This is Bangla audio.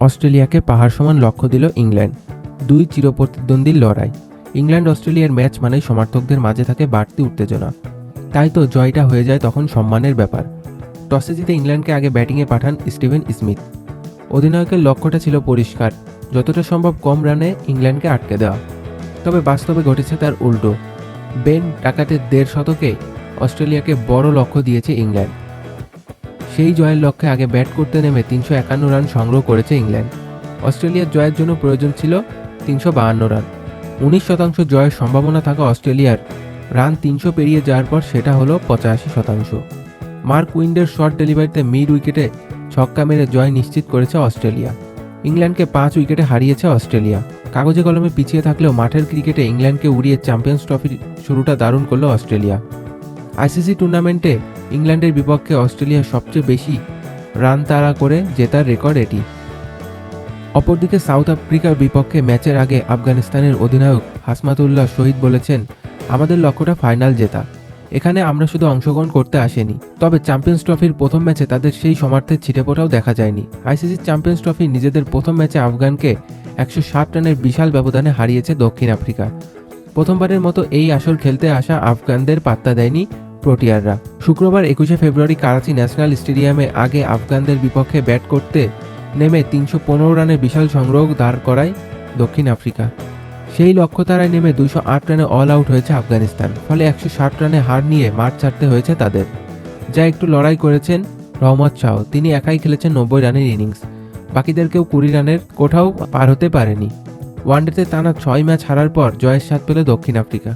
অস্ট্রেলিয়াকে পাহাড় সমান লক্ষ্য দিল ইংল্যান্ড। দুই চিরপ্রতিদ্বন্দ্বীর লড়াই। ইংল্যান্ড অস্ট্রেলিয়ার ম্যাচ মানেই সমর্থকদের মাঝে থাকে বাড়তি উত্তেজনা। তাই তো জয়টা হয়ে যায় তখন সম্মানের ব্যাপার। টসে জিতে ইংল্যান্ডকে আগে ব্যাটিংয়ে পাঠান স্টিভেন স্মিথ। অধিনায়কের লক্ষ্যটা ছিল পরিষ্কার, যতটা সম্ভব কম রানে ইংল্যান্ডকে আটকে দেওয়া। তবে বাস্তবে ঘটেছে তার উল্টো। বেন ডাকাতের ১.৫ শতকে অস্ট্রেলিয়াকে বড় লক্ষ্য দিয়েছে ইংল্যান্ড। সেই জয়ের লক্ষ্যে আগে ব্যাট করতে নেমে ৩৫১ রান সংগ্রহ করেছে ইংল্যান্ড। অস্ট্রেলিয়ার জয়ের জন্য প্রয়োজন ছিল ৩৫২ রান। ১৯% জয়ের সম্ভাবনা থাকা অস্ট্রেলিয়ার রান ৩০০ পেরিয়ে যাওয়ার পর সেটা হলো ৮৫%। মার্ক উইন্ডের শর্ট ডেলিভারিতে মিড উইকেটে ছক্কা মেরে জয় নিশ্চিত করেছে অস্ট্রেলিয়া। ইংল্যান্ডকে ৫ উইকেটে হারিয়েছে অস্ট্রেলিয়া। কাগজে কলমে পিছিয়ে থাকলেও মাঠের ক্রিকেটে ইংল্যান্ডকে উড়িয়ে চ্যাম্পিয়ন্স ট্রফির শুরুটা দারুণ করল অস্ট্রেলিয়া। আইসিসি টুর্নামেন্টে ইংল্যান্ডের বিপক্ষে অস্ট্রেলিয়া সবচেয়ে বেশি রান তাড়া করে জেতার রেকর্ড এটি। অপরদিকে সাউথ আফ্রিকার বিপক্ষে ম্যাচের আগে আফগানিস্তানের অধিনায়ক হাসমাতুল্লাহ শহীদ বলেছেন, আমাদের লক্ষ্যটা ফাইনাল জেতা। এখানে আমরা শুধু অংশগ্রহণ করতে আসেনি। তবে চ্যাম্পিয়ন্স ট্রফির প্রথম ম্যাচে তাদের সেই সমার্থের ছিটেফোঁটাও দেখা যায়নি। আইসিসি চ্যাম্পিয়ন্স ট্রফির নিজেদের প্রথম ম্যাচে আফগানকে ১৬০ রানের বিশাল ব্যবধানে হারিয়েছে দক্ষিণ আফ্রিকা। প্রথমবারের মতো এই আসর খেলতে আসা আফগানদের পাত্তা দেয়নি প্রোটিয়াররা। শুক্রবার ২১শে ফেব্রুয়ারি করাচি ন্যাশনাল স্টেডিয়ামে আগে আফগানদের বিপক্ষে ব্যাট করতে নেমে ৩১৫ রানের বিশাল সংগ্রহ দাঁড় করায় দক্ষিণ আফ্রিকা। সেই লক্ষ্য তারায় নেমে ২০৮ রানে অল আউট হয়েছে আফগানিস্তান। ফলে ১৬০ রানে হার নিয়ে মাঠ ছাড়তে হয়েছে তাদের। যা একটু লড়াই করেছেন রহমত শাহ, তিনি একাই খেলেছেন ৯০ রানের ইনিংস। বাকিদেরকেও ২০ রানের কোঠাও পার হতে পারেনি। ওয়ানডেতে টানা ৬ ম্যাচ হারার পর জয়ের স্বাদ পেল দক্ষিণ আফ্রিকা।